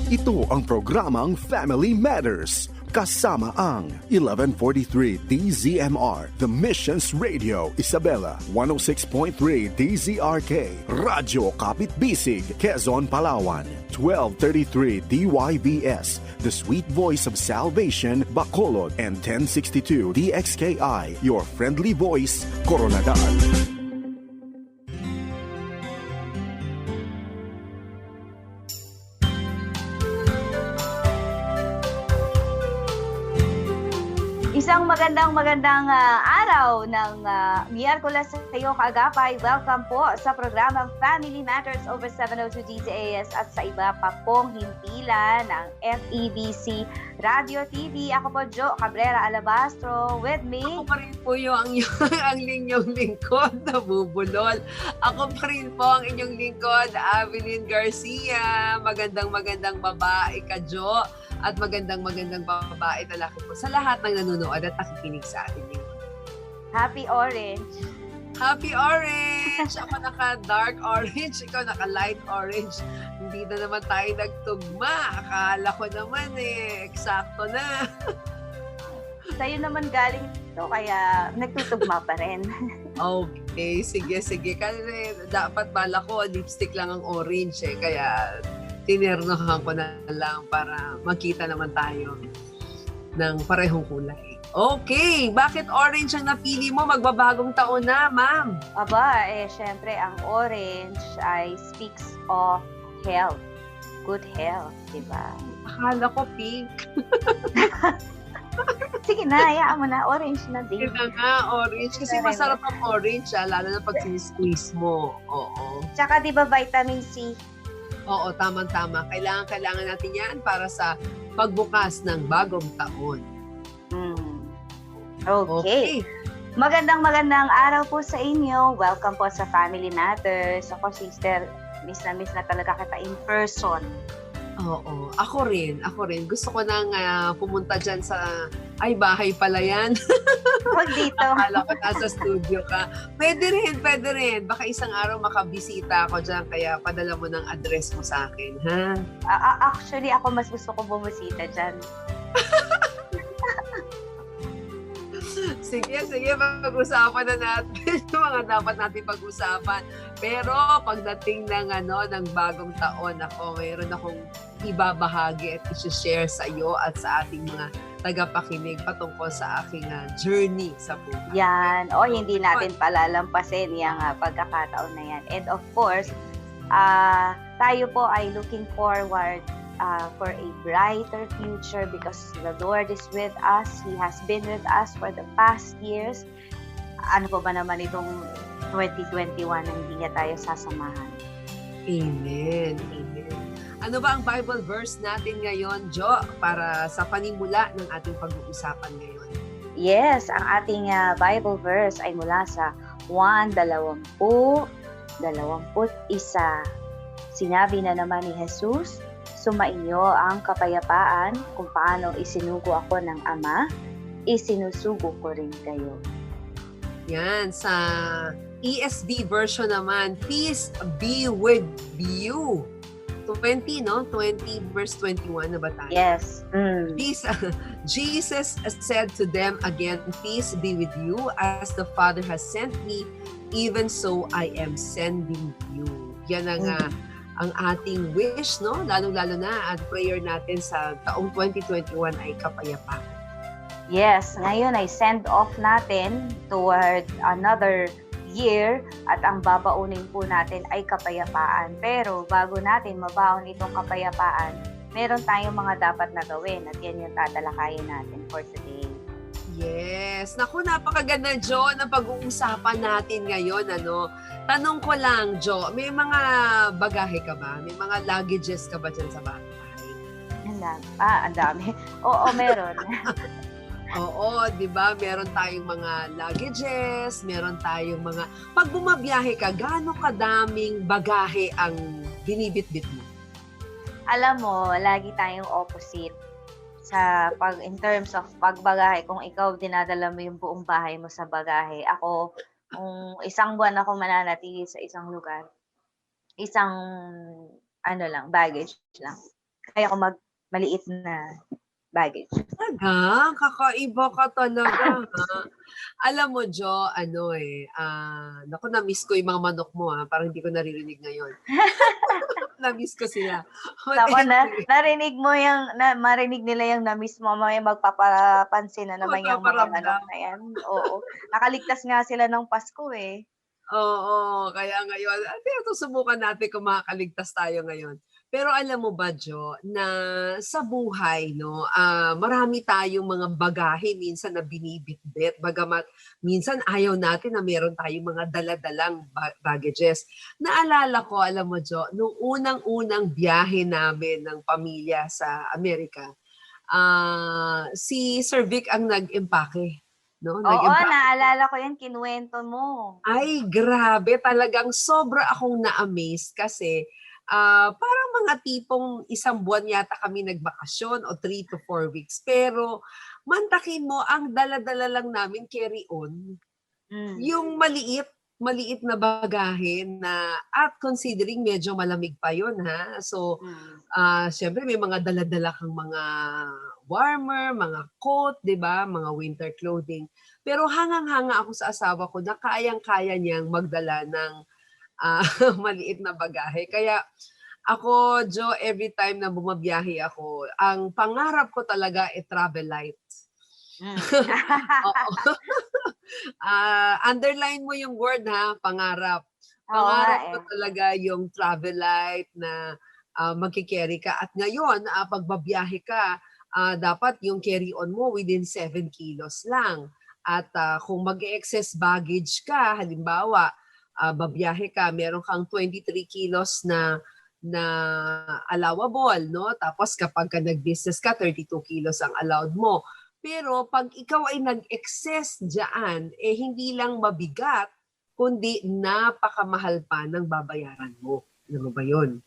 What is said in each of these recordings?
Ito ang programang Family Matters. Kasama ang 1143 DZMR, The Missions Radio, Isabela, 106.3 DZRK, Radyo Kapit Bisig, Quezon, Palawan, 1233 DYVS, The Sweet Voice of Salvation, Bacolod, and 1062 DXKI, Your Friendly Voice, Coronadal. Isang magandang araw ng Miyerkules sa iyo, kaagapay. Welcome po sa programang Family Matters over 702 DZAS at sa iba pa pong himpilan ng FEBC Radio TV. Ako po, Jo Cabrera Alabastro. With me, ako pa rin po ang linyong lingkod na bubulol. Ako pa rin po ang inyong lingkod, Avelyn Garcia. Magandang babae ka, Jo. At magandang babae talaki po sa lahat ng nanonood at nakikinig sa atin ngayon. Happy Orange! Happy Orange! Ako naka-dark orange, ikaw naka-light orange. Hindi na naman tayo nagtugma. Akala ko naman eksakto na. Sa'yo naman galing ito, kaya nagtutugma pa rin. Okay, sige. Kasi dapat bala ko, lipstick lang ang orange kaya tinernohan ko na lang para makita naman tayo ng parehong kulay. Okay, bakit orange ang napili mo? Magbabagong taon na, ma'am. Aba, syempre, ang orange ay speaks of health. Good health, diba? Akala ko pink. Sige na, hayaan mo na. Orange na din. Kaya nga, orange. Kasi masarap ang orange, lalo na pag sinisqueeze mo. Oo. Tsaka, di ba, vitamin C? Oo, tama-tama. Kailangan natin yan para sa pagbukas ng bagong taon. Okay. Magandang araw po sa inyo. Welcome po sa Family Matters. Ako, sister, miss na talaga kita in person. Oo, ako rin. Gusto ko nang pumunta dyan sa, bahay pala yan. Huwag dito. Akala ko nasa studio ka. Pwede rin. Baka isang araw makabisita ako dyan, kaya padala mo ng address mo sa akin, ha? Actually, ako mas gusto ko bumisita dyan. Sige, pag-usapan na natin yung mga dapat natin pag-usapan. Pero pagdating ng bagong taon, mayroon akong ibabahagi at i-share sa iyo at sa ating mga tagapakinig patungkol sa aking journey sa buhay. Yan. Hindi natin palalampasin yung pagkakataon na yan. And of course, tayo po ay looking forward for a brighter future because the Lord is with us. He has been with us for the past years. Ano pa ba naman itong 2021 na hindi niya tayo sasamahan? Amen. Ano ba ang Bible verse natin ngayon, Jo, para sa panimula ng ating pag-uusapan ngayon? Yes, ang ating Bible verse ay mula sa Juan 20:21. Sinabi na naman ni Jesus, "Sumainyo ang kapayapaan, kung paano isinugo ako ng Ama, isinusugo ko rin kayo." Yan, sa ESV version naman, "Peace be with you." 20 verse 21 na ba tayo? Yes. Peace. Jesus said to them again, "Peace be with you, as the Father has sent me, even so I am sending you." Yan ang ating wish, Lalong-lalo na at prayer natin sa taong 2021 ay kapayapaan. Yes, ngayon ay send off natin toward another year at ang babaunin po natin ay kapayapaan. Pero bago natin mabaon itong kapayapaan, meron tayong mga dapat na gawin at yan yung tatalakayin natin for today. Yes. Naku, napakaganda, Jo, ng pag-uusapan natin ngayon. Tanong ko lang, Jo, may mga bagahe ka ba? May mga luggages ka ba dyan sa bahay? Ang dami. Oo, meron. Oo, di ba? Meron tayong mga luggages, meron tayong mga... Pag bumabiyahe ka, gaano kadaming bagahe ang binibitbit mo? Alam mo, lagi tayong opposite sa in terms of pagbagahe. Kung ikaw dinadala mo yung buong bahay mo sa bagahe, ako, kung isang buwan ako mananatili sa isang lugar, isang baggage lang. kaya ko maliit na baggage. Talaga? Kakaiba ka talaga, ha? Alam mo, Jo, naku, na-miss ko yung mga manok mo, ha? Parang hindi ko naririnig ngayon. Na-miss ko sila. But Ako anyway, marinig nila yung na-miss mo, may magpapapansin na naman yung mga manok magpaparamdam. na yan. Oo. Nakaligtas nga sila ng Pasko eh. Oo, kaya ngayon, ito subukan natin kung makakaligtas tayo ngayon. Pero alam mo ba, Jo, na sa buhay, no, marami tayong mga bagahe minsan na binibitbit. Bagamat minsan ayaw natin na meron tayong mga daladalang baggages. Naalala ko, alam mo, Jo, nung unang-unang biyahe namin ng pamilya sa Amerika, si Sir Vic ang nag-empake. No? Oo, naalala ko yan, kinuwento mo. Ay, grabe. Talagang sobra akong na-amaze kasi parang mga tipong isang buwan yata kami nagbakasyon o 3 to 4 weeks. Pero mantakin mo, ang dala-dala lang namin carry-on. Yung maliit na bagahe na at considering medyo malamig pa yun, ha? So, syempre may mga dala-dala kang mga warmer, mga coat, 'di ba? Mga winter clothing. Pero hangang-hanga ako sa asawa ko na kayang-kaya niyang magdala ng maliit na bagahe. Kaya ako, Jo, every time na bumabiyahe ako, ang pangarap ko talaga ay travel light. Oo. Underline mo yung word, ha, pangarap. Pangarap ko talaga yung travel light na magkikerry ka. At ngayon, pag babiyahe ka, dapat yung carry-on mo within 7 kilos lang. At kung mag-excess baggage ka, halimbawa, babiyahe ka, meron kang 23 kilos na allowable, no? Tapos kapag ka nag-business ka, 32 kilos ang allowed mo. Pero pag ikaw ay nag-excess dyan, hindi lang mabigat, kundi napakamahal pa ng babayaran mo. Alam mo ba yun?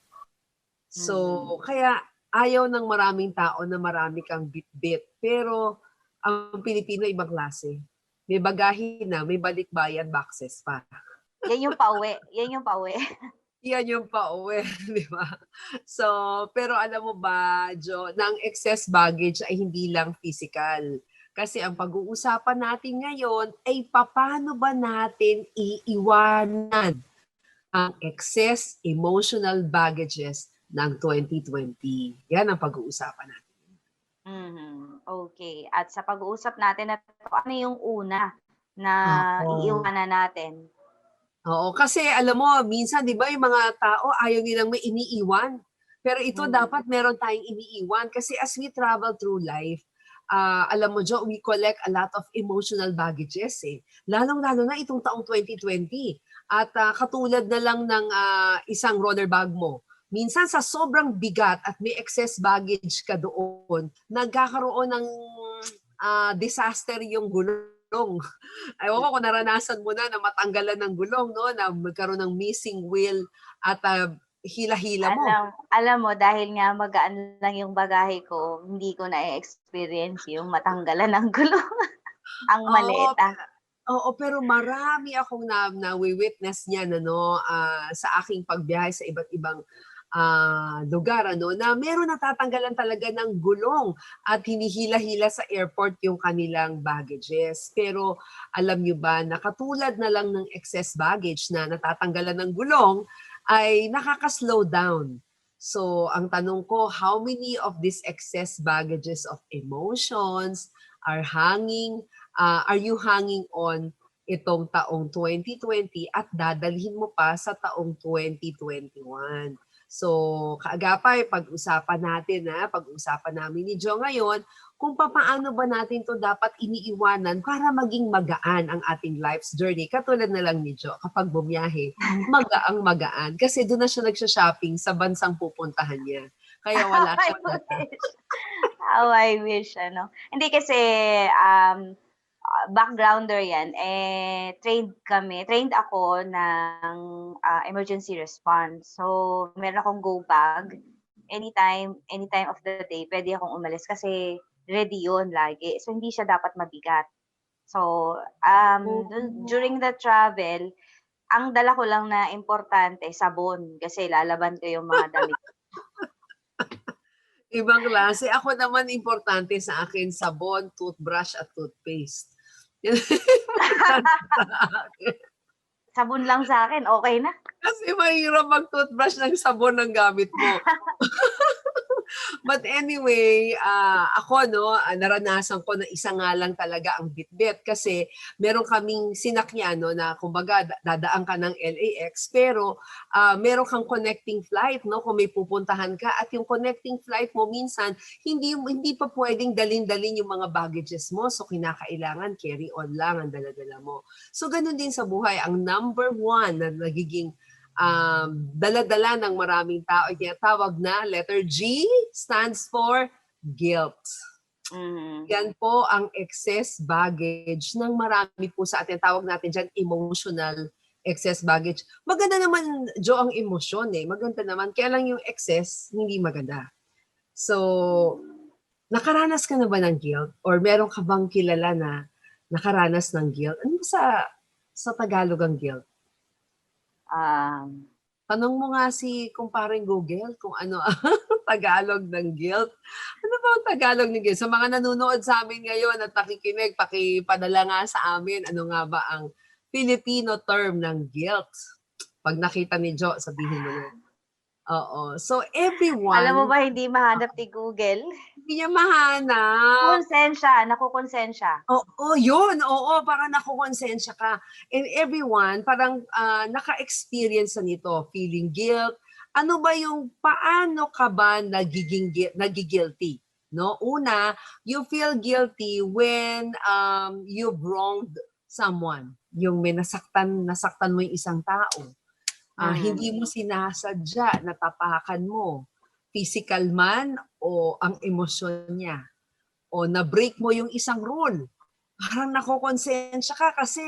So, kaya ayaw ng maraming tao na marami kang bit-bit. Pero ang Pilipino ibang klase. May bagahe na, may balikbayan boxes pa. Yan yung pauwi. Yan yung pauwi, di ba? So, pero alam mo ba, Jo, na ang excess baggage ay hindi lang physical. Kasi ang pag-uusapan natin ngayon ay paano ba natin iiwanan ang excess emotional baggages ng 2020. Yan ang pag-uusapan natin. Okay. At sa pag-uusap natin, ano yung una na iiwanan natin? Oo, kasi alam mo, minsan, di ba, yung mga tao ayaw nilang may iniiwan. Pero ito dapat meron tayong iniiwan. Kasi as we travel through life, alam mo, Jo, we collect a lot of emotional baggages eh. Lalong-lalo na itong taong 2020. At katulad na lang ng isang roller bag mo. Minsan sa sobrang bigat at may excess baggage ka doon, nagkakaroon ng disaster yung gulong. Ewan ko kung naranasan mo na matanggalan ng gulong, no? Na magkaroon ng missing wheel at hila-hila mo. Alam mo, dahil nga magaan lang yung bagahe ko, hindi ko na-experience yung matanggalan ng gulong. Ang maleta. Oo, pero marami akong na-witness niyan sa aking pagbiyahe sa iba't ibang lugar na meron natatanggalan talaga ng gulong at hinihila-hila sa airport yung kanilang baggages. Pero alam nyo ba na katulad na lang ng excess baggage na natatanggalan ng gulong ay nakaka-slow down. So ang tanong ko, how many of these excess baggages of emotions are you hanging on itong taong 2020 at dadalhin mo pa sa taong 2021? So, kaagapay, pag-usapan namin ni Jo ngayon, kung paano ba natin to dapat iniiwanan para maging magaan ang ating life's journey. Katulad na lang ni Jo, kapag bumiyahe, magaan. Kasi doon na siya nagsha-shopping sa bansang pupuntahan niya. Kaya wala siya. How I wish, Hindi kasi, backgrounder yan, trained ako ng emergency response. So, meron akong go bag. Anytime of the day, pwede akong umalis kasi ready yun lagi. So, hindi siya dapat mabigat. So, during the travel, ang dala ko lang na importante, sabon. Kasi lalaban ko yung mga damit. Ibang klase. Ako naman, importante sa akin, sabon, toothbrush, at toothpaste. Yan importante sa akin. Sabon lang sa akin, okay na. Kasi mahirap mag-toothbrush ng sabon ng gamit mo. But anyway, ako naranasan ko na isa nga lang talaga ang Bitbit kasi meron kaming sinakyan na kumbaga dadaan ka ng LAX pero meron kang connecting flight kung may pupuntahan ka at yung connecting flight mo minsan hindi pa pwedeng dalin-dalin yung mga baggages mo so kinakailangan carry on lang ang dala-dala mo. So ganun din sa buhay, ang number one na nagiging dala-dala ng maraming tao, tawag na letter G stands for guilt. Yan po ang excess baggage ng marami po sa atin. Tawag natin dyan emotional excess baggage. Maganda naman, Jo, ang emosyon Maganda naman. Kaya lang yung excess, hindi maganda. So, nakaranas ka na ba ng guilt? Or meron ka bang kilala na nakaranas ng guilt? Ano ba sa Tagalog ang guilt? Tanong mo nga si kumparing Google kung ano ang Tagalog ng guilt. Ano ba ang Tagalog ng guilt? Sa mga nanonood sa amin ngayon at nakikinig, pakipadala nga sa amin, ano nga ba ang Filipino term ng guilt? Pag nakita ni Jo, sabihin mo na. Oo. So everyone... Alam mo ba, hindi mahanap ni Google? Hindi niya mahanap. Nakukonsensya. Oo, yun. Oo, parang nakukonsensya ka. And everyone, parang naka-experience na nito, feeling guilt. Ano ba paano ka ba nagigilty? Una, you feel guilty when you've wronged someone. Yung may nasaktan mo yung isang tao. Hindi mo sinasadya, natapakan mo. Physical man o ang emosyon niya. O na-break mo yung isang rule. Parang nakukonsensya ka kasi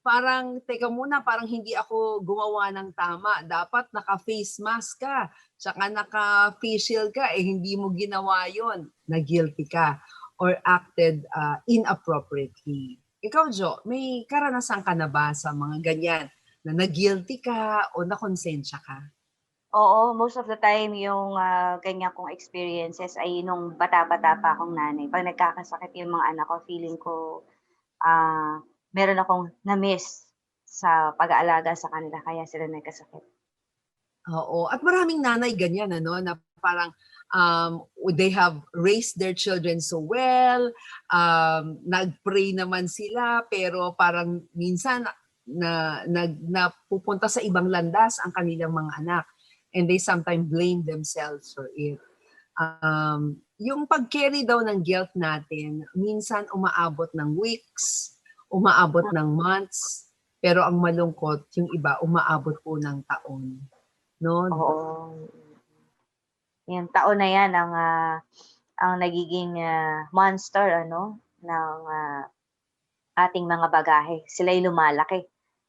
parang, teka muna, parang hindi ako gumawa ng tama. Dapat naka-face mask ka, tsaka naka-face shield ka, hindi mo ginawa yon, na-guilty ka or acted inappropriately. Ikaw, Jo, may karanasan ka na ba sa mga ganyan na na-guilty ka o nakonsensya ka? Oo, most of the time yung ganyan kong experiences ay nung bata-bata pa akong nanay. Pag nagkakasakit yung mga anak ko, feeling ko meron akong na-miss sa pag-aalaga sa kanila kaya sila nagkasakit. Oo, at maraming nanay ganyan na parang they have raised their children so well, nag-pray naman sila pero parang minsan napupunta sa ibang landas ang kanilang mga anak. And they sometimes blame themselves for it. Yung pag-carry daw ng guilt natin, minsan umaabot ng weeks, umaabot ng months, pero ang malungkot, yung iba, umaabot po ng taon. No? Oo. Yung taon na yan ang nagiging monster ng ating mga bagahe. Sila'y lumalaki.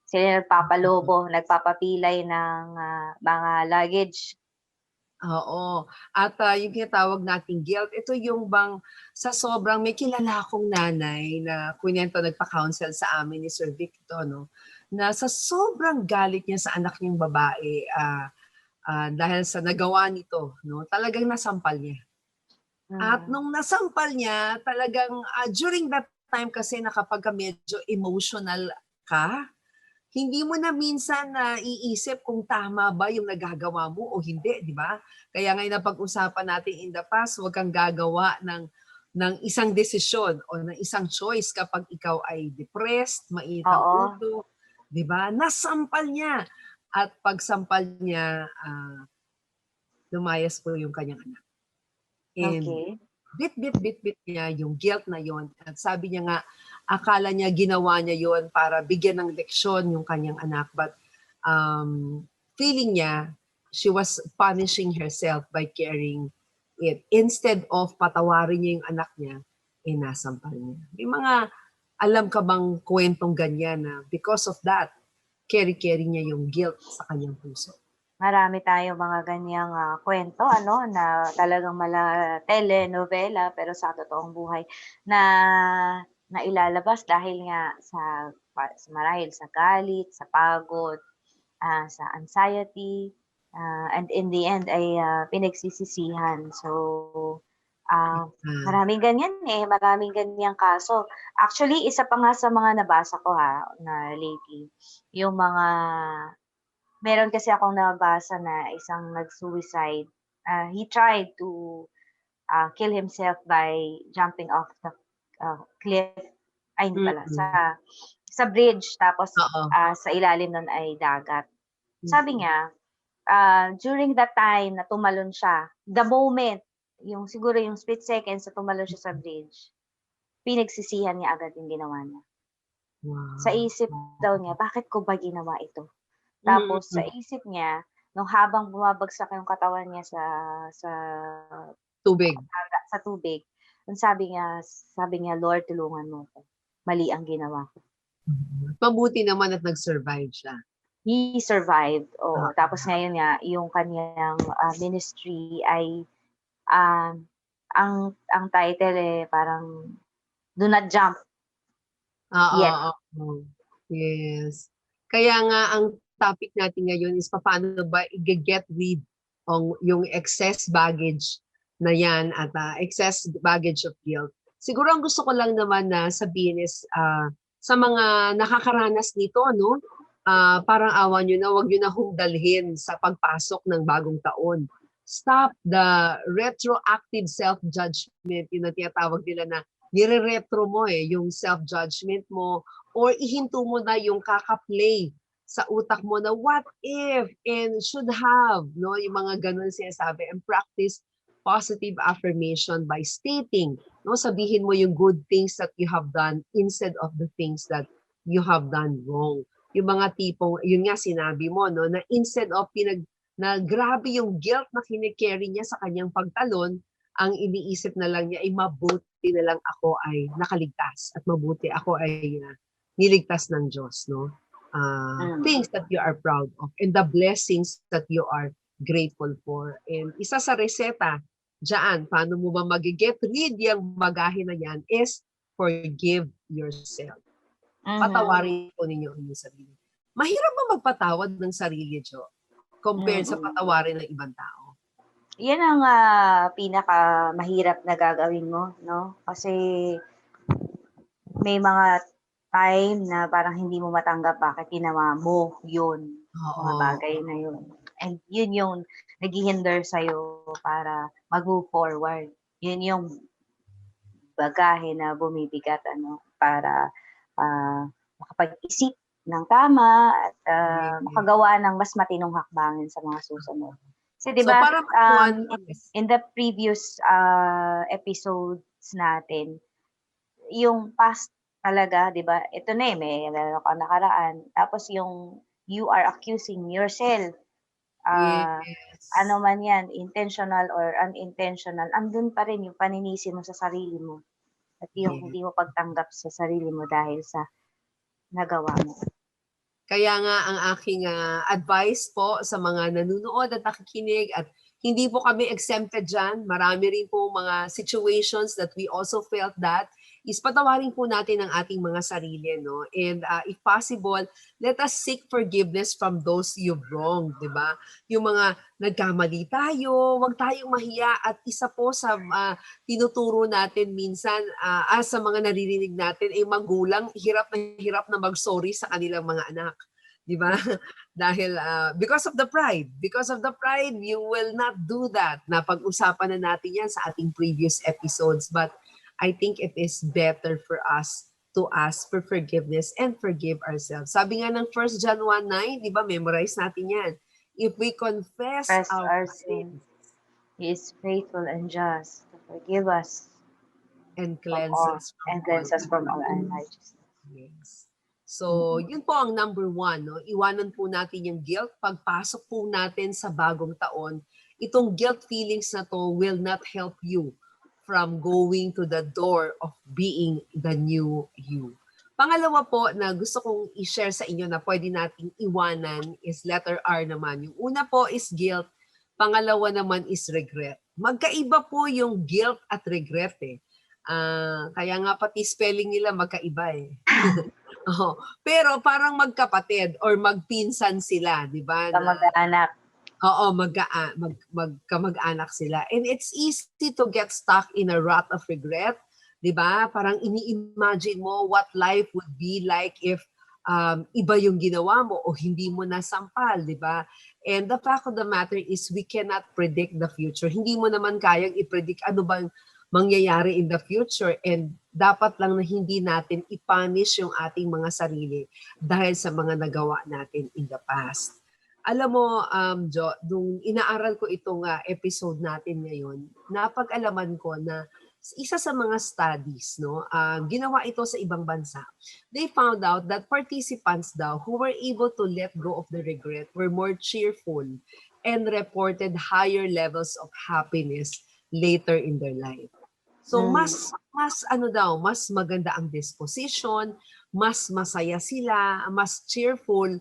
Sila nagpapalobo, nagpapapilay ng mga luggage. Oo. At yung tinatawag nating guilt, ito yung bang sa sobrang, may kilala akong nanay na kwento, nagpa-counsel sa amin ni Sir Victor, na sa sobrang galit niya sa anak niyang babae, dahil sa nagawa nito, talagang nasampal niya. At nung nasampal niya, talagang during that time kasi na kapag medyo emotional ka, hindi mo na minsan iisip kung tama ba yung nagagawa mo o hindi, di ba? Kaya ngayon na pag-usapan natin in the past, huwag kang gagawa ng isang desisyon o ng isang choice kapag ikaw ay depressed, mainit ang ulo, di ba? Nasampal niya. At pagsampal niya, lumayas po yung kanyang anak. And bit niya yung guilt na yon. At sabi niya nga, akala niya ginawa niya yon para bigyan ng leksyon yung kanyang anak. But feeling niya, she was punishing herself by carrying it. Instead of patawarin niya yung anak niya, nasampal niya. May mga alam ka bang kwentong ganyan na because of that, carry niya yung guilt sa kanyang puso? Marami tayong mga ganyang kwento na talagang telenovela pero sa totoong buhay na ilalabas dahil nga marahil sa galit, sa pagod, sa anxiety. And in the end ay pinagsisisihan. So, maraming ganyan maraming ganyang kaso. Actually, isa pa nga sa mga nabasa ko na lately, yung mga meron kasi akong nabasa na isang nag-suicide. He tried to kill himself by jumping off the cliff. Ay, hindi pala. Sa bridge. Tapos, Oo. sa ilalim nun ay dagat. Sabi Mm. niya, during that time na tumalon siya, the moment, yung siguro yung split seconds na tumalon siya sa bridge, pinagsisihan niya agad yung ginawa niya. Sa Wow. isip daw niya, bakit ko ba ginawa ito? Mm. Tapos sa isip niya, nung habang bumabagsak yung katawan niya sa Tubig. sa tubig, sabi niya, Lord, tulungan mo ko. Mali ang ginawa ko. Mabuti naman at nag-survive siya. He survived. Oo. Ah. Tapos ngayon nga, yung kanyang ministry ay ang title parang Do Not Jump Yet. Oo. Yes. Kaya nga ang topic natin ngayon is paano ba i-get rid yung excess baggage na yan at excess baggage of guilt. Siguro ang gusto ko lang naman na sabihin is sa mga nakakaranas nito, no? Parang awan nyo na, wag nyo na humdalhin sa pagpasok ng bagong taon. Stop the retroactive self-judgment, yung tinatawag nila na nire-retro mo yung self-judgment mo, or ihinto mo na yung kaka-play sa utak mo na what if and should have, no? Yung mga ganun sinasabi, and practice positive affirmation by stating, no? Sabihin mo yung good things that you have done instead of the things that you have done wrong. Yung mga tipong, yun nga sinabi mo, no? Na instead of na grabe yung guilt na kinikerry niya sa kanyang pagtalon, ang iniisip na lang niya ay mabuti na lang ako ay nakaligtas at mabuti ako ay niligtas ng Diyos, no? Things that you are proud of and the blessings that you are grateful for. And isa sa reseta diyan, paano mo ba mag-get rid yung bagahe na yan is forgive yourself. Patawarin po ninyo ang inyong sarili. Mahirap ba magpatawad ng sarili, Jo? Compared sa patawarin ng ibang tao? Yan ang pinaka mahirap na gagawin mo, no? Kasi may mga time na parang hindi mo matanggap bakit ginawa mo yun, mga bagay na yun. And yun yung naghihinder sa'yo para mag-move forward. Yun yung bagahe na bumibigat para makapag-isip ng tama at makagawa ng mas matinong hakbangin sa mga susunod. Kasi diba, in the previous episodes natin, yung past talaga, diba, ito na may meron ka nakaraan. Tapos yung you are accusing yourself. Ano man yan, intentional or unintentional, andun pa rin yung paninisi mo sa sarili mo. At yung hindi mo pagtanggap sa sarili mo dahil sa nagawa mo. Kaya nga ang aking advice po sa mga nanonood at nakikinig, at hindi po kami exempted dyan. Marami rin po mga situations that we also felt that is patawarin po natin ang ating mga sarili, no? And if possible, let us seek forgiveness from those you've wronged, di ba? Yung mga nagkamali tayo, wag tayong mahiya. At isa po sa tinuturo natin minsan sa mga naririnig natin ay magulang, hirap na mag-sorry sa kanilang mga anak. Di ba? Dahil because of the pride, you will not do that. Napag-usapan na natin yan sa ating previous episodes. But I think it is better for us to ask for forgiveness and forgive ourselves. Sabi nga ng 1 John 1:9, di ba, memorize natin yan. If we confess our sins, He is faithful and just to forgive us and cleanse us from all unrighteousness. Yes. So, yun po ang number 1. No? Iwanan po natin yung guilt. Pagpasok po natin sa bagong taon, itong guilt feelings na to will not help you from going to the door of being the new you. Pangalawa po na gusto kong i-share sa inyo na pwede nating iwanan is letter R naman. Yung una po is guilt, pangalawa naman is regret. Magkaiba po yung guilt at regret kaya nga pati spelling nila magkaiba Pero parang magkapatid or magpinsan sila, di ba? Kamag-anak. Oo, magkamag-anak sila. And it's easy to get stuck in a rut of regret. 'Di ba? Parang ini-imagine mo what life would be like if iba yung ginawa mo o hindi mo nasampal, 'di ba? And the fact of the matter is we cannot predict the future. Hindi mo naman kayang i-predict ano bang mangyayari in the future, and dapat lang na hindi natin i-punish yung ating mga sarili dahil sa mga nagawa natin in the past. Alam mo, Jo, nung inaaral ko itong episode natin ngayon, napag-alaman ko na isa sa mga studies, no, ginawa ito sa ibang bansa. They found out that participants daw who were able to let go of the regret were more cheerful and reported higher levels of happiness later in their life. So mas maganda ang disposition, mas masaya sila, mas cheerful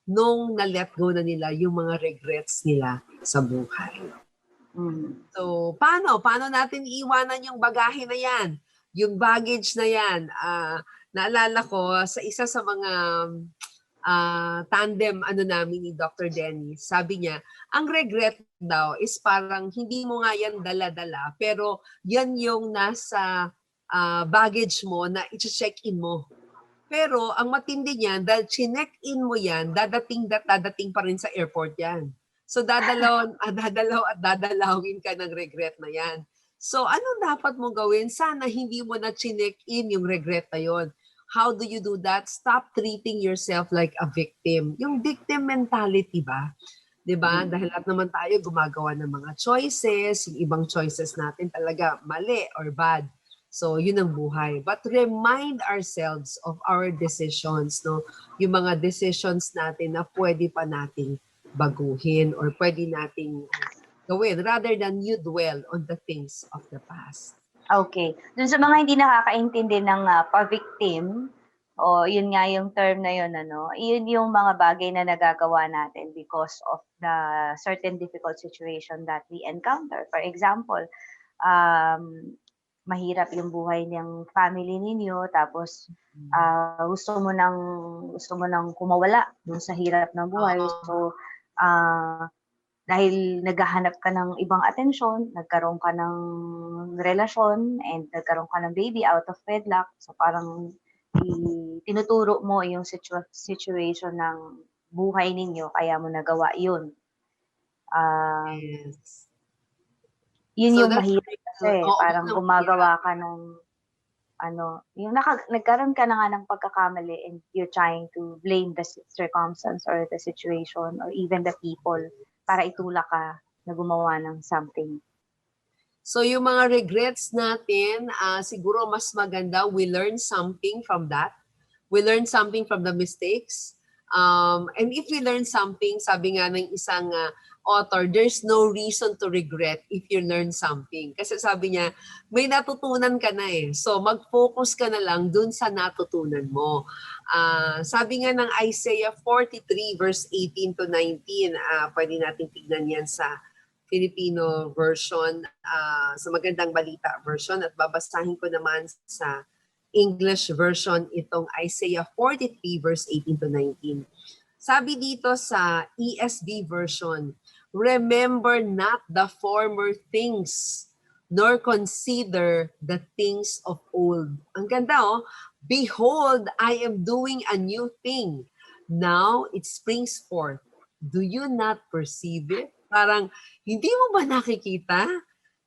nung na-let go na nila yung mga regrets nila sa buhay. So, paano natin iiwanan yung bagahe na yan? Yung baggage na yan? Naalala ko sa isa sa mga tandem namin ni Dr. Dennis, sabi niya, ang regret daw is parang hindi mo nga yan dala-dala, pero yan yung nasa baggage mo na i-check-in mo. Pero ang matindi niyan, dahil chinek-in mo yan, dadating pa rin sa airport yan. So dadalawin ka ng regret na yan. So ano dapat mong gawin? Sana hindi mo na chinek-in yung regret na yon. How do you do that? Stop treating yourself like a victim. Yung victim mentality ba? 'Di ba? Dahil lahat naman tayo gumagawa ng mga choices, yung ibang choices natin talaga mali or bad. So, yun ang buhay. But remind ourselves of our decisions, no? Yung mga decisions natin na pwede pa nating baguhin or pwede nating gawin rather than you dwell on the things of the past. Okay. Dun sa mga hindi nakakaintindi ng pa-victim, o yun nga yung term na yun, yun yung mga bagay na nagagawa natin because of the certain difficult situation that we encounter. For example, mahirap yung buhay ng family ninyo, tapos gusto mo nang kumawala dun sa hirap ng buhay. So dahil naghahanap ka ng ibang atensyon, nagkaroon ka ng relasyon, and nagkaroon ka ng baby out of wedlock. So parang tinuturo mo yung situation ng buhay ninyo, kaya mo nagawa yun. Yes. Yun So yung mahirap kasi, parang gumagawa ka ng yung nagkaroon ka na nga ng pagkakamali and you're trying to blame the circumstance or the situation or even the people para itulak ka na gumawa ng something. So yung mga regrets natin, siguro mas maganda we learn something from that. We learn something from the mistakes. And if we learn something, sabi nga ng isang author, there's no reason to regret if you learn something. Kasi sabi niya, may natutunan ka na eh. So mag-focus ka na lang dun sa natutunan mo. Sabi nga ng Isaiah 43 verse 18 to 19, pwede natin tignan yan sa Filipino version, sa Magandang Balita version, at babasahin ko naman sa English version itong Isaiah 43 verse 18 to 19. Sabi dito sa ESV version, remember not the former things, nor consider the things of old. Ang ganda Behold, I am doing a new thing. Now it springs forth. Do you not perceive it? Parang, hindi mo ba nakikita?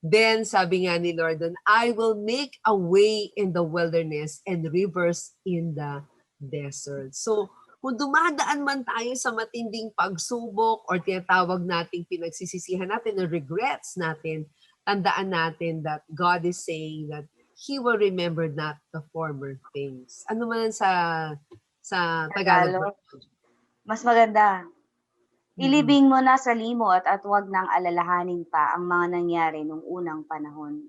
Then, sabi nga ni Lord, I will make a way in the wilderness and rivers in the desert. So, kung dumadaan man tayo sa matinding pagsubok or tinatawag nating pinagsisisihan natin o regrets natin, tandaan natin that God is saying that He will remember not the former things. Ano man sa Tagalog? Mas maganda. Ilibing mo na sa limot at huwag nang alalahanin pa ang mga nangyari nung unang panahon.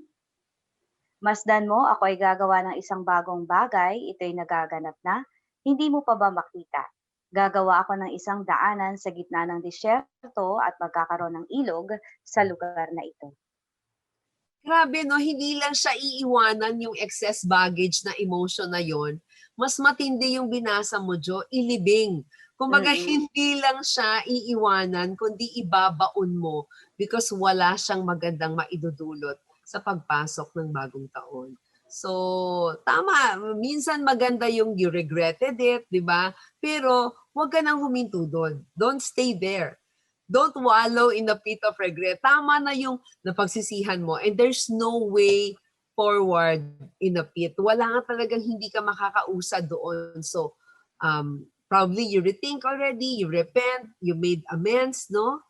Masdan mo, ako ay gagawa ng isang bagong bagay, ito'y nagaganap na, hindi mo pa ba makita? Gagawa ako ng isang daanan sa gitna ng disyerto at magkakaroon ng ilog sa lugar na ito. Grabe hindi lang siya iiwanan yung excess baggage na emotion na yon. Mas matindi yung binasa mo, Jo, ilibing. Kumbaga, Mm. hindi lang siya iiwanan, kundi ibabaon mo because wala siyang magandang maidudulot sa pagpasok ng bagong taon. So, tama. Minsan maganda yung you regretted it, di ba? Pero, huwag ka nang huminto doon. Don't stay there. Don't wallow in the pit of regret. Tama na yung napagsisihan mo and there's no way forward in the pit. Wala nga talagang hindi ka makakausa doon. So, probably you rethink already, you repent, you made amends, no?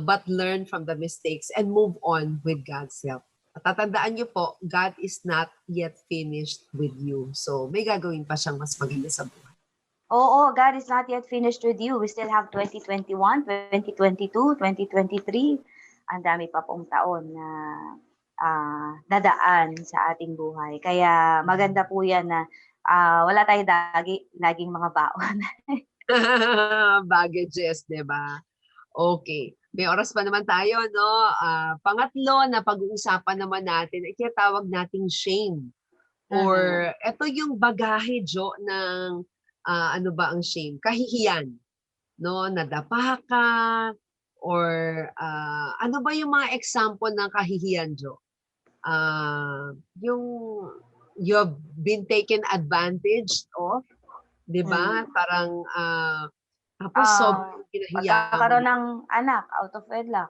But learn from the mistakes and move on with God's help. At tatandaan niyo po, God is not yet finished with you. So, may gagawin pa siyang mas maganda sa buhay. Oo, God is not yet finished with you. We still have 2021, 2022, 2023. Ang dami pa pong taon na dadaan sa ating buhay. Kaya maganda po yan na wala tayong laging mga baon. Baggages, di ba? Okay. May oras pa naman tayo, no? Pangatlo na pag-uusapan naman natin ay tinatawag nating shame. Or ito yung bagahe, Jo, ng ano ba ang shame? Kahihiyan. No? Nadapa ka, or ano ba yung mga example ng kahihiyan, Jo? Yung you've been taken advantage of, di ba? Parang tapos sobrang kinahiya Pagkakaroon ng anak out of wedlock.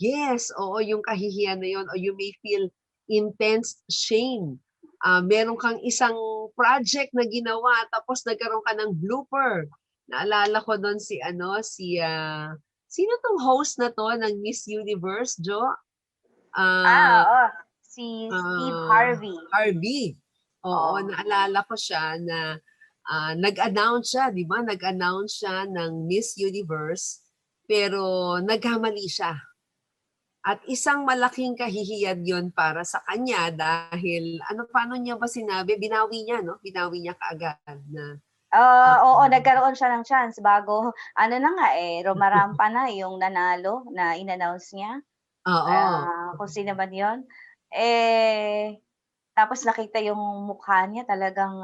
Yes, oo, yung kahihiyan na yun. Or you may feel intense shame. Meron kang isang project na ginawa tapos nagkaroon ka ng blooper. Naalala ko doon sino tong host na to ng Miss Universe, Jo? Si Steve Harvey. Harvey. Oo, naalala ko siya na nag-announce siya, di ba? Nag-announce siya ng Miss Universe, pero nagkamali siya. At isang malaking kahihiyan yon para sa kanya dahil, paano niya ba sinabi? Binawi niya, no? Binawi niya kaagad na. Oo, nagkaroon siya ng chance bago, rumarampa na yung nanalo na in-announce niya. Oo. Kung sino man yun. Tapos nakita yung mukha niya talagang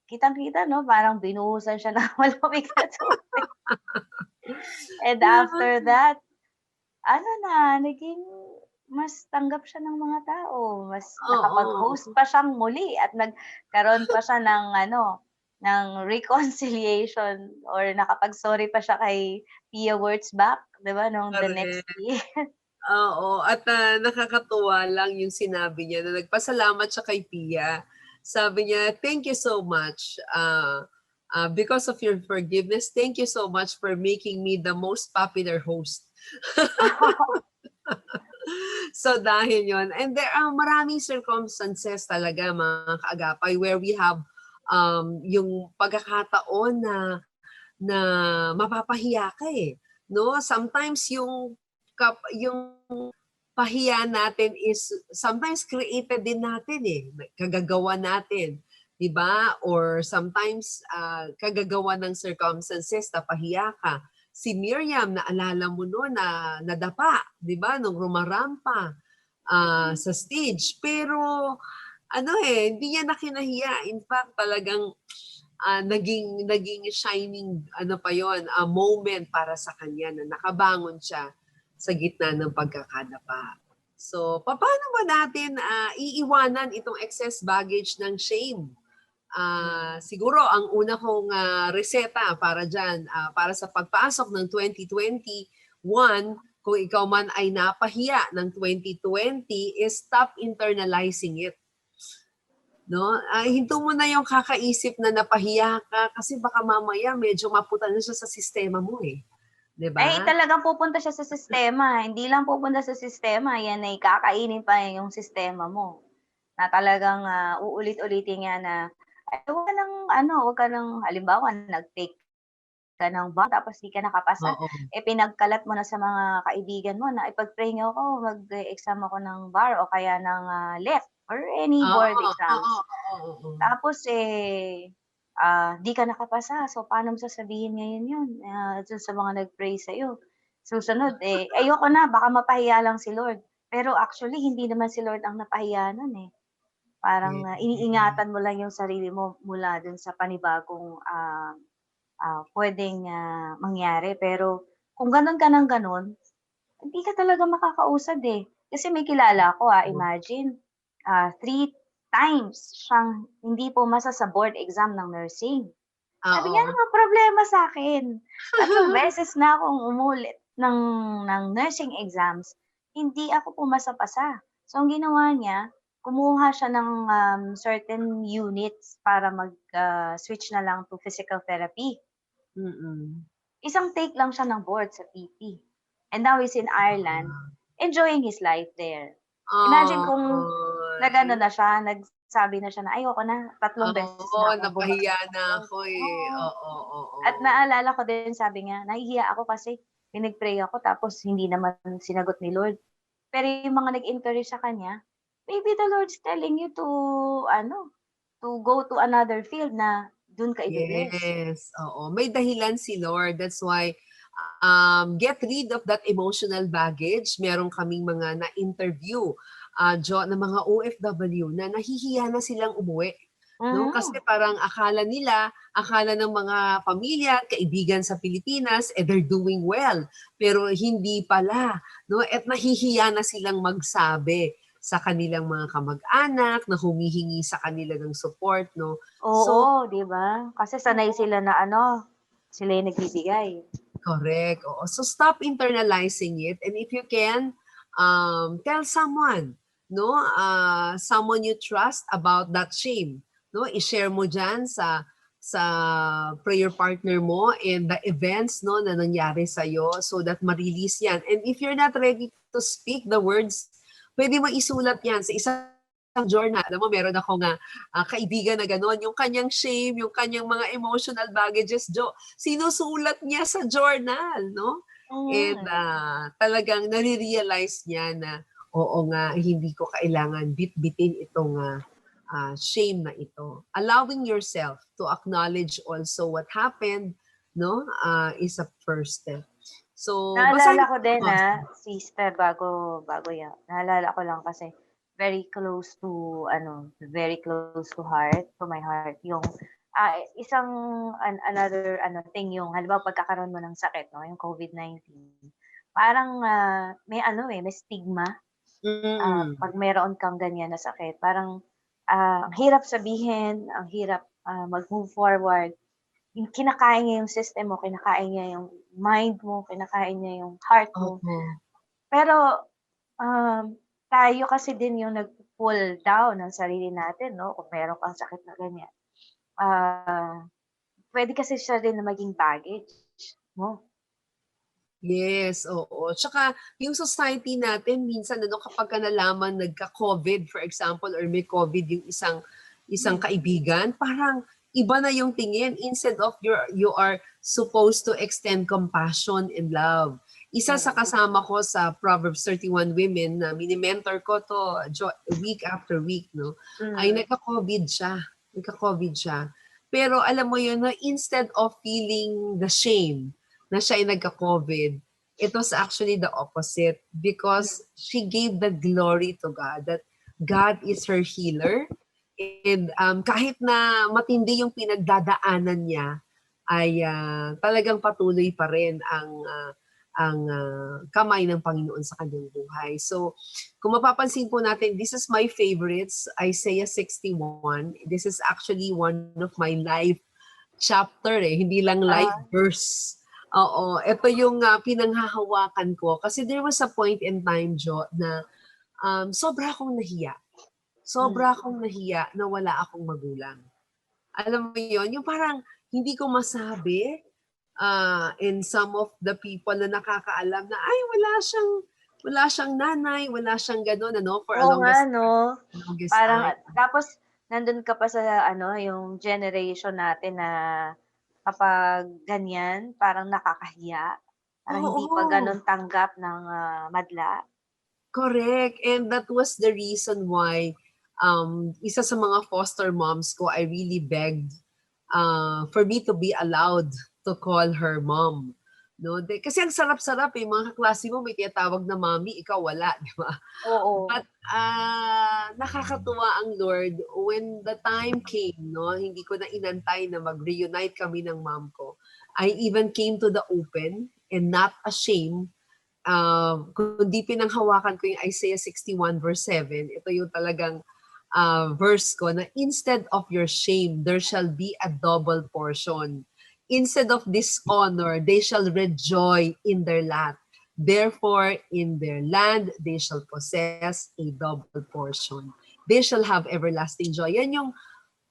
kitang-kita, no? Parang binuhusan siya ng malamig na tubig. And after that, naging mas tanggap siya ng mga tao. Mas nakapag-host pa siyang muli at nagkaroon pa siya ng reconciliation or nakapag-sorry pa siya kay Pia Wurtzbach, di ba, nung the next year. Oo, at nakakatuwa lang yung sinabi niya na nagpasalamat siya kay Pia. Sabi niya, thank you so much. Because of your forgiveness, thank you so much for making me the most popular host. So dahil yun, and there are maraming circumstances talaga mga kaagapay where we have yung pagkakataon na mapapahiya ka no? Sometimes yung pahiya natin is sometimes created din natin kagagawa natin, 'di ba? Or sometimes kagagawa ng circumstances na pahiya ka. Si Miriam, naalala mo noon na nadapa, 'di ba? Nung rumarampa sa stage. Pero hindi niya nakinahiya. In fact, talagang naging shining moment para sa kanya na nakabangon siya sa gitna ng pagkakadapa. So, paano ba natin iiwanan itong excess baggage ng shame? Siguro ang una kong reseta para dyan, para sa pagpasok ng 2021, kung ikaw man ay napahiya ng 2020, is stop internalizing it. No? Hinto mo na yung kakaisip na napahiya ka kasi baka mamaya medyo maputa na siya sa sistema mo Diba? Talagang pupunta siya sa sistema. Hindi lang pupunta sa sistema, yan ay kakainin pa yung sistema mo. Na talagang uulit-ulitin niya na huwag ka nang, halimbawa, nag-take ka ng bar, tapos di ka nakapasa. Pinagkalat mo na sa mga kaibigan mo na ipag-pray niyo ako, mag-exam ako ng bar o kaya ng left or any board exams. Tapos di ka nakapasa. So, paano mo sasabihin ngayon yun sa mga nag-pray sa'yo? Susunod, ayoko na, baka mapahiya lang si Lord. Pero actually, hindi naman si Lord ang napahiya nun Parang iniingatan mo lang yung sarili mo mula dun sa panibagong puwedeng mangyari. Pero kung gano'n ka ng gano'n, hindi ka talaga makakausad, eh. Kasi may kilala ako, imagine, 3 times siyang hindi pumasa sa board exam ng nursing. Sabi niya, Oo. "Ano bang problema sa'kin? 3 beses na akong umulit ng nursing exams, hindi ako pumasa-pasa." So, ang ginawa niya, kumuha siya ng, certain units para switch na lang to physical therapy. Mm. Isang take lang siya ng board sa TP. And now he's in Ireland, enjoying his life there. Imagine kung Ay. nag-ano na siya, nagsabi na siya na, "Ayoko na, 3 beses Oo, na akong napahiya bumagsak." na ako, eh. Oo. Oo, oo. At naalala ko din, sabi niya, "Nahihiya ako kasi pinag-pray ako tapos hindi naman sinagot ni Lord." Pero yung mga nag-encourage sa kanya, maybe the Lord's telling you to ano, to go to another field na dun ka ibe-bless. Yes, oo. May dahilan si Lord. That's why, get rid of that emotional baggage. Meron kaming mga na-interview, na mga OFW na nahihiya na silang umuwi. No? Kasi Mhm. parang akala ng mga pamilya, kaibigan sa Pilipinas, they're doing well. Pero hindi pala. No? At nahihiya na silang magsabi sa kanilang mga kamag-anak na humihingi sa kanila ng support. No? So, Oo, 'di ba? Kasi sanay sila na sila yung nagbibigay. correct. Oo. So stop internalizing it, and if you can, tell someone, no, someone you trust about that shame, no, i-share mo diyan sa prayer partner mo and the events, no, na nangyari sa iyo, so that ma-release yan. And if you're not ready to speak the words, pwede mo isulat yan sa isang journal. Alam mo, meron akong kaibigan na gano'n, yung kanyang shame, yung kanyang mga emotional baggages, sinusulat niya sa journal, no? And Mhm. talagang nare-realize niya na, oo nga, hindi ko kailangan bitbitin itong shame na ito. Allowing yourself to acknowledge also what happened, no, is a first step. So, Naalala basahin ko din, mo. sister, bago bago 'yan, naalala ko lang kasi very close to my heart yung, isang another thing yung halimbawa pagkakaroon mo ng sakit 'no, yung COVID-19. Parang, may stigma, Mm. 'pag meron kang ganyan na sakit. Parang, ang hirap sabihin, ang hirap, mag-move forward. Yung kinakain niya yung system mo, kinakain niya yung mind mo, kinakain niya yung heart mo. Opo. Pero, tayo kasi din yung nagpu-pull down ng sarili natin 'no, kung meron kang sakit na ganyan. Ah, Puwede kasi siya rin na maging baggage mo. Yes, oo. Tsaka yung society natin minsan ano kapagka nalaman nagka-COVID for example or may COVID yung isang kaibigan, parang iba na yung tingin instead of you are supposed to extend compassion and love. Isa sa Mm, kasama ko sa Proverbs 31 Women na mini-mentor ko to week after week, no, ay mm. nagka-COVID siya. Nagka-COVID siya. Pero alam mo yun na instead of feeling the shame na siya ay nagka-COVID, it was actually the opposite because she gave the glory to God, that God is her healer. And kahit na matindi yung pinagdadaanan niya, ay talagang patuloy pa rin ang kamay ng Panginoon sa kanyang buhay. So, kung mapapansin po natin, this is my favorites, Isaiah 61. This is actually one of my life chapter hindi lang life Ah, verse. Oo, ito yung pinanghahawakan ko kasi there was a point in time, Jo, na sobra akong nahiya. Sobra mm. akong nahiya na wala akong magulang. Alam mo yon, yung parang hindi ko masabi in some of the people na nakakaalam na ay wala siyang nanay, wala siyang gano'n ano for a Oo nga longest 'no, longest parang time. tapos nandun ka pa sa yung generation natin na kapag ganyan parang nakakahiya, parang hindi pa Oo. gano'n tanggap ng, madla. Correct. And that was the reason why isa sa mga foster moms ko, I really begged for me to be allowed to call her mom. No? Kasi ang sarap-sarap mga kaklase mo may tinatawag na mommy, ikaw wala, di ba? Oo, But nakakatuwa ang Lord when the time came, no? Hindi ko na inantay na mag-reunite kami ng mom ko. I even came to the open and not ashamed. Kundi pinanghawakan ko yung Isaiah 61 verse 7. Ito yung talagang verse ko na instead of your shame, there shall be a double portion. Instead of dishonor, they shall rejoice in their lot. Therefore, in their land, they shall possess a double portion. They shall have everlasting joy. Yan yung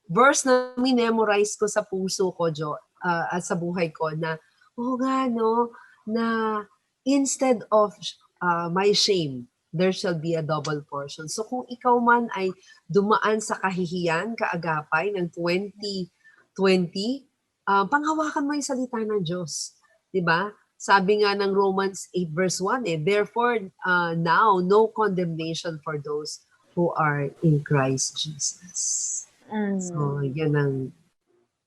verse na minemorize ko sa puso ko, at sa buhay ko na, no, na instead of my shame, there shall be a double portion. So kung ikaw man ay dumaan sa kahihiyan, kaagapay ng 2020, panghawakan mo yung salita ng Diyos. Diba? Sabi nga ng Romans 8 verse 1, therefore now no condemnation for those who are in Christ Jesus. So yan ang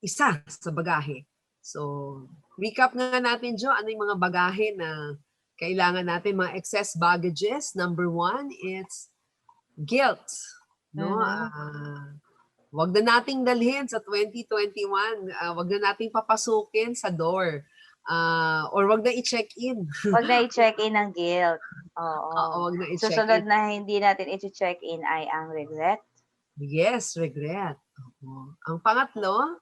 isa sa bagahe. So recap nga natin, Jo, ano yung mga bagahe na kailangan natin, mga excess baggages. Number 1, it's guilt. No? Wag na nating dalhin sa 2021. Wag na nating papasukin sa door. Or wag na i-check-in. Wag na i-check-in ang guilt. Oo. Wag na i-check-in. Susunod na hindi natin i-check-in ay ang regret. Yes, regret. Ang pangatlo,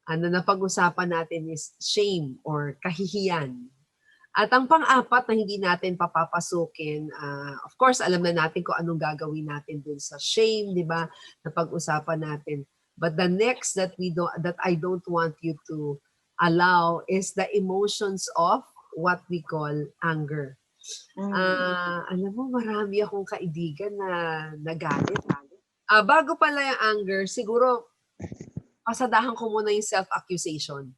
ano na pag-usapan natin is shame or kahihiyan. At ang pang-apat na hindi natin papapasukin, of course, alam na natin kung anong gagawin natin dun sa shame, di ba? Na pag-usapan natin. But the next that I don't want you to allow is the emotions of what we call anger. Alam mo, marami akong kaibigan na nagalit. Bago pala yung anger, siguro, pasadahan ko muna yung self-accusation.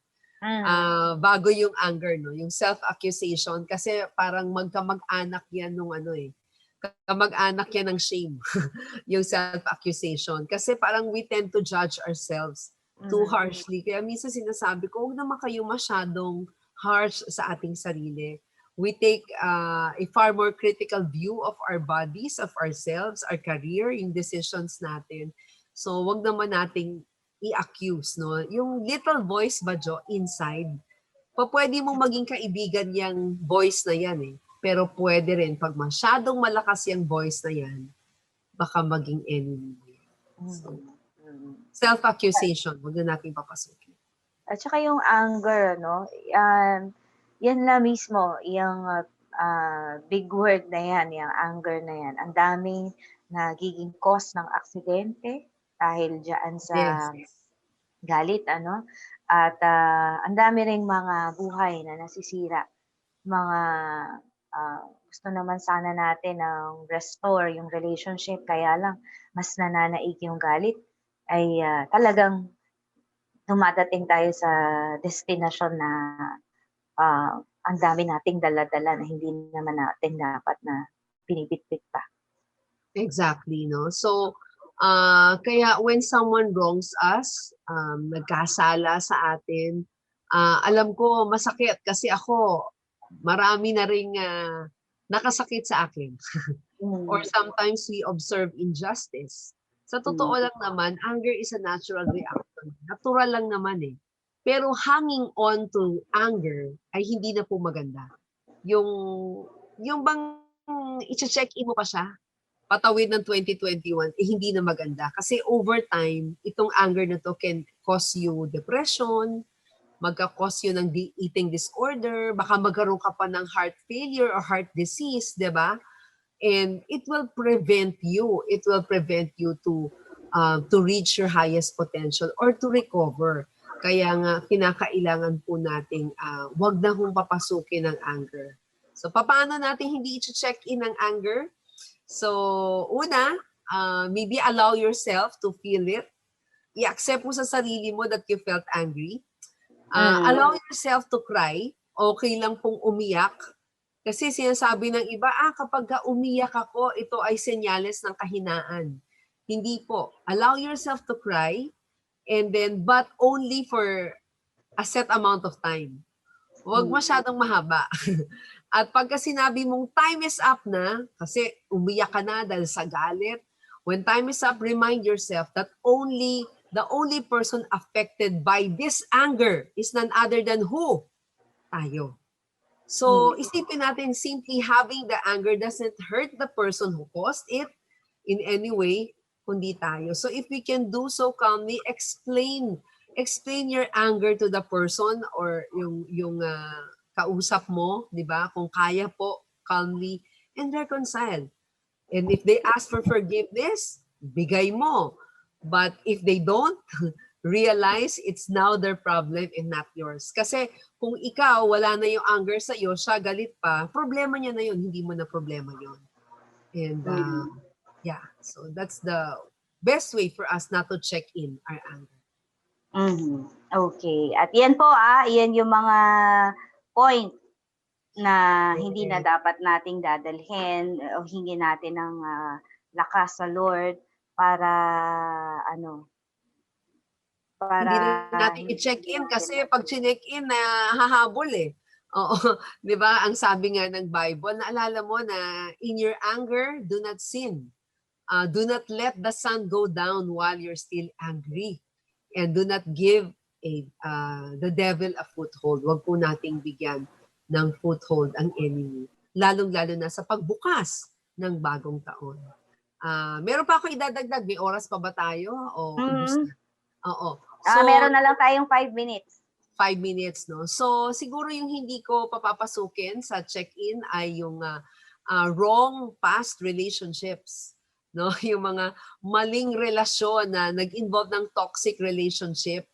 Bago yung anger, no? Yung self-accusation, kasi parang magkamag-anak yan nung kamag-anak yan ng shame. Yung self-accusation. Kasi parang we tend to judge ourselves too harshly. Kaya minsan sinasabi ko, huwag naman kayo masyadong harsh sa ating sarili. We take a far more critical view of our bodies, of ourselves, our career, yung decisions natin. So, huwag naman nating i-accuse, no? Yung little voice ba, Jo, inside, pwede mong maging kaibigan yung voice na yan, Pero pwede rin, pag masyadong malakas yung voice na yan, baka maging enemy mo yan. So, self-accusation, huwag na natin papasukin. At saka yung anger, no? Yan na mismo, yung big word na yan, yung anger na yan. Ang daming nagiging cause ng aksidente, dahil dyan sa galit, At ang dami ring mga buhay na nasisira. Mga gusto naman sana natin ng restore yung relationship, kaya lang mas nananaig yung galit, ay talagang dumadating tayo sa destinasyon na ang dami nating dala-dala na hindi naman natin dapat na pinipit-pit pa. Exactly, no? So, kaya when someone wrongs us, nagkasala sa atin, alam ko masakit kasi ako, marami na ring nakasakit sa akin. Or sometimes we observe injustice. Sa totoo lang naman, anger is a natural reaction. Natural lang naman Pero hanging on to anger ay hindi na po maganda. Yung bang i-check-in mo pa siya, patawid ng 2021, hindi na maganda. Kasi over time, itong anger na to can cause you depression, magka-cause you ng eating disorder, baka magkaroon ka pa ng heart failure or heart disease, di ba? And it will prevent you. It will prevent you to reach your highest potential or to recover. Kaya nga, kinakailangan po nating wag na kong papasukin ng anger. So, paano natin hindi i-check-in ang anger? So, una, maybe allow yourself to feel it. I-accept mo sa sarili mo that you felt angry. Allow yourself to cry. Okay lang pong umiyak. Kasi sinasabi ng iba, kapag umiyak ako, ito ay senyales ng kahinaan. Hindi po. Allow yourself to cry. And then, but only for a set amount of time. Huwag masyadong mahaba. At pagka sinabi mong time is up na, kasi umiyak ka na dahil sa galit, when time is up, remind yourself that only the only person affected by this anger is none other than who? Tayo. So, isipin natin, simply having the anger doesn't hurt the person who caused it in any way, kundi tayo. So, if we can do so calmly, explain your anger to the person or yung kausap mo, di ba? Kung kaya po, calmly, and reconcile. And if they ask for forgiveness, bigay mo. But if they don't, realize it's now their problem and not yours. Kasi kung ikaw, wala na yung anger sa iyo, siya galit pa, problema niya na yun, hindi mo na problema yun. And yeah, so that's the best way for us not to check in our anger. Okay. At yan po, yan yung mga point na hindi na dapat nating dadalhin o hingi natin ng lakas sa Lord para hindi na natin i-check in kasi pag chinek in na hahabol eh. Oo, 'di ba? Ang sabi nga ng Bible, naalala mo na in your anger, do not sin. Do not let the sun go down while you're still angry. And do not give the devil a foothold. Huwag po nating bigyan ng foothold ang enemy. Lalong-lalo na sa pagbukas ng bagong taon. Meron pa ako idadagdag. May oras pa ba tayo? O, oo. So, meron na lang tayong 5 minutes. 5 minutes, no? So, siguro yung hindi ko papapasukin sa check-in ay yung wrong past relationships. No? Yung mga maling relasyon na nag-involve ng toxic relationship.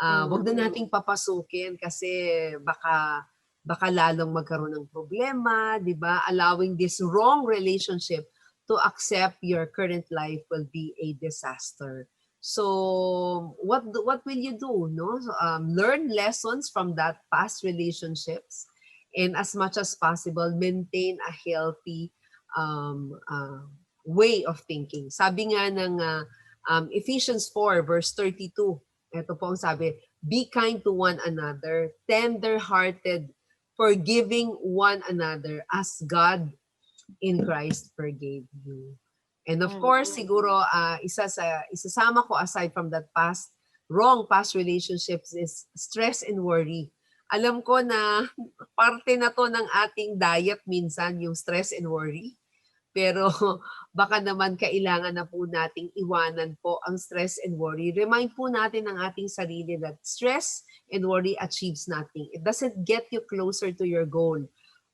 Wag na nating papasukin kasi baka lalong magkaroon ng problema, di ba? Allowing this wrong relationship to accept your current life will be a disaster. So, what will you do? No, learn lessons from that past relationships, and as much as possible, maintain a healthy way of thinking. Sabi nga ng Ephesians 4 verse 32. Ito po ang sabi: be kind to one another, tender-hearted, forgiving one another as God in Christ forgave you. And of course, siguro isasama ko aside from that wrong past relationships is stress and worry. Alam ko na parte na to ng ating diet minsan, yung stress and worry. Pero baka naman kailangan na po nating iwanan po ang stress and worry. Remind po natin ang ating sarili that stress and worry achieves nothing. It doesn't get you closer to your goal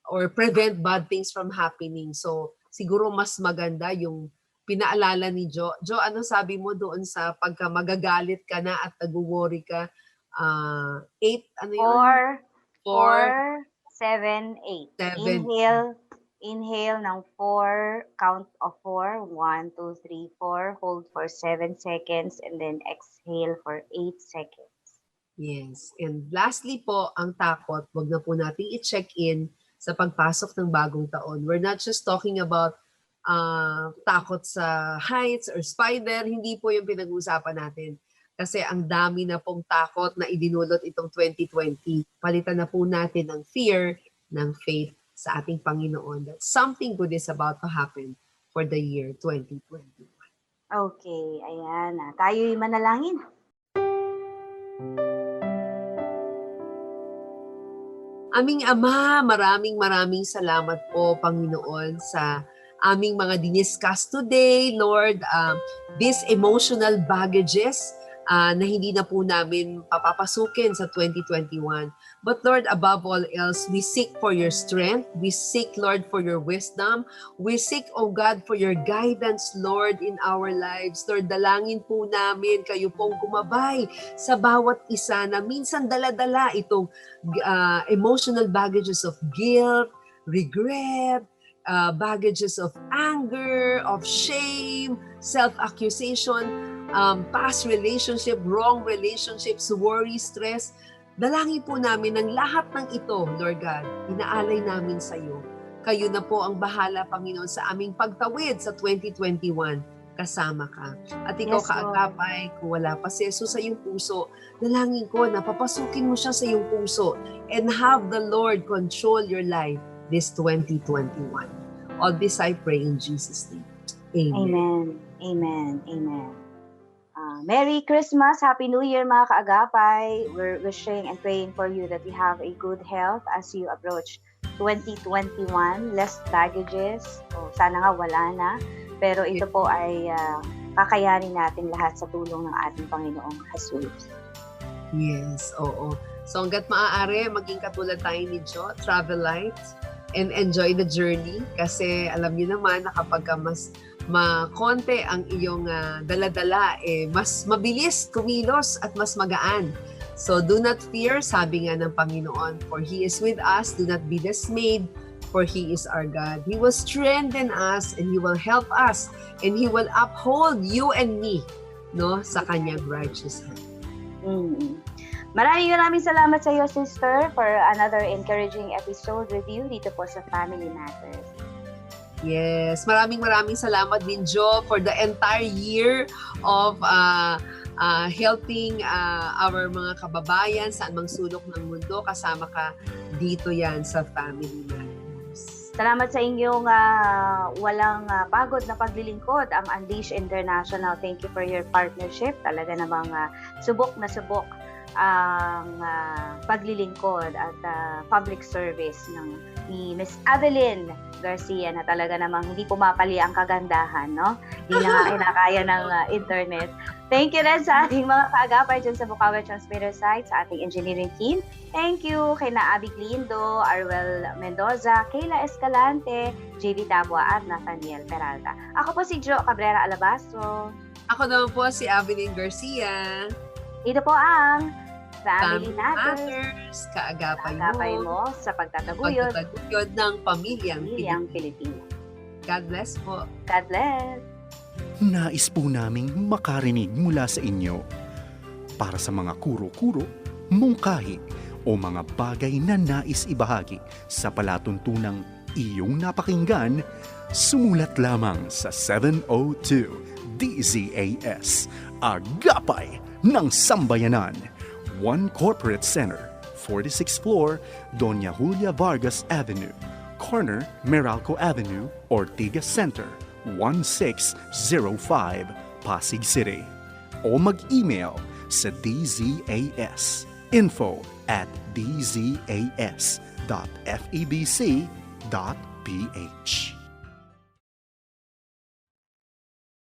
or prevent bad things from happening. So siguro mas maganda yung pinaalala ni Jo. Jo, ano sabi mo doon sa pagka magagalit ka na at nag-worry ka? 8, ano yun? 4, 7, 8. Inhale ng 4, count of 4. 1, 2, 3, 4. Hold for 7 seconds and then exhale for 8 seconds. Yes. And lastly po, ang takot, wag na po natin i-check in sa pagpasok ng bagong taon. We're not just talking about takot sa heights or spider, hindi po yung pinag-uusapan natin. Kasi ang dami na pong takot na idinulot itong 2020. Palitan na po natin ng fear, ng faith sa ating Panginoon that something good is about to happen for the year 2021. Okay, ayan. Tayo'y manalangin. Aming Ama, maraming salamat po, Panginoon, sa aming mga diniscuss today, Lord, these emotional baggages na hindi na po namin papapasukin sa 2021. But Lord, above all else, we seek for your strength. We seek, Lord, for your wisdom. We seek, oh God, for your guidance, Lord, in our lives. Lord, dalangin po namin kayo pong gumabay sa bawat isa na minsan dala-dala itong emotional baggages of guilt, regret, baggages of anger, of shame, self-accusation, past relationship, wrong relationships, worry, stress. Dalangin po namin ng lahat ng ito, Lord God, inaalay namin sa iyo. Kayo na po ang bahala, Panginoon, sa aming pagtawid sa 2021. Kasama ka. At ikaw, kaagapay, kung wala pa si Jesus sa iyong puso, dalangin ko na papasukin mo siya sa iyong puso and have the Lord control your life this 2021. All this I pray in Jesus' name. Amen. Amen. Amen. Amen. Merry Christmas, Happy New Year mga kaagapay. We're wishing and praying for you that you have a good health as you approach 2021, less baggages. Sana nga wala na. Pero ito po ay kakayanin natin lahat sa tulong ng ating Panginoong Jesus. Yes, oo. So hanggat maaari, maging katulad tayo ni Jo, travel light and enjoy the journey. Kasi alam niyo naman na kapag mas makonte ang iyong dala-dala, mas mabilis kumilos at mas magaan. So do not fear, sabi nga ng Panginoon, for He is with us. Do not be dismayed, for He is our God. He will strengthen us and He will help us and He will uphold you and me, no, sa Kanyang righteous hand. Maraming salamat sa iyo, sister, for another encouraging episode with you dito po sa Family Matters. Yes, maraming salamat din, Jo, for the entire year of helping our mga kababayan saan mang sulok ng mundo. Kasama ka dito yan sa Family Matters. Salamat sa inyong walang pagod na paglilingkod, ang Unleash International. Thank you for your partnership. Talaga namang subok na subok ang paglilingkod at public service ni Miss Evelyn Garcia na talaga namang hindi pumapali ang kagandahan, no? Hindi na nga kinakaya ng internet. Thank you rin sa ating mga kaagapay dyan sa Bukawi Transmitter site, sa ating engineering team. Thank you kay na Abby Glindo, Arwel Mendoza, Kayla Escalante, JD Tabua at Nathaniel Peralta. Ako po si Jo Cabrera Alabastro. Ako naman po si Evelyn Garcia. Ito po ang Family Matters. Kaagapay mo sa pagtataguyod ng pamilyang Pilipino. God bless po. God bless. Nais po naming makarinig mula sa inyo para sa mga kuro-kuro, mungkahi o mga bagay na nais ibahagi sa palatuntunang iyong napakinggan, sumulat lamang sa 702 DZAS, Agapay ng Sambayanan, 1 Corporate Center, 46th floor, Doña Julia Vargas Avenue, corner Meralco Avenue, Ortigas Center, 1605, Pasig City. O mag-email sa dzas@dzas.febc.ph.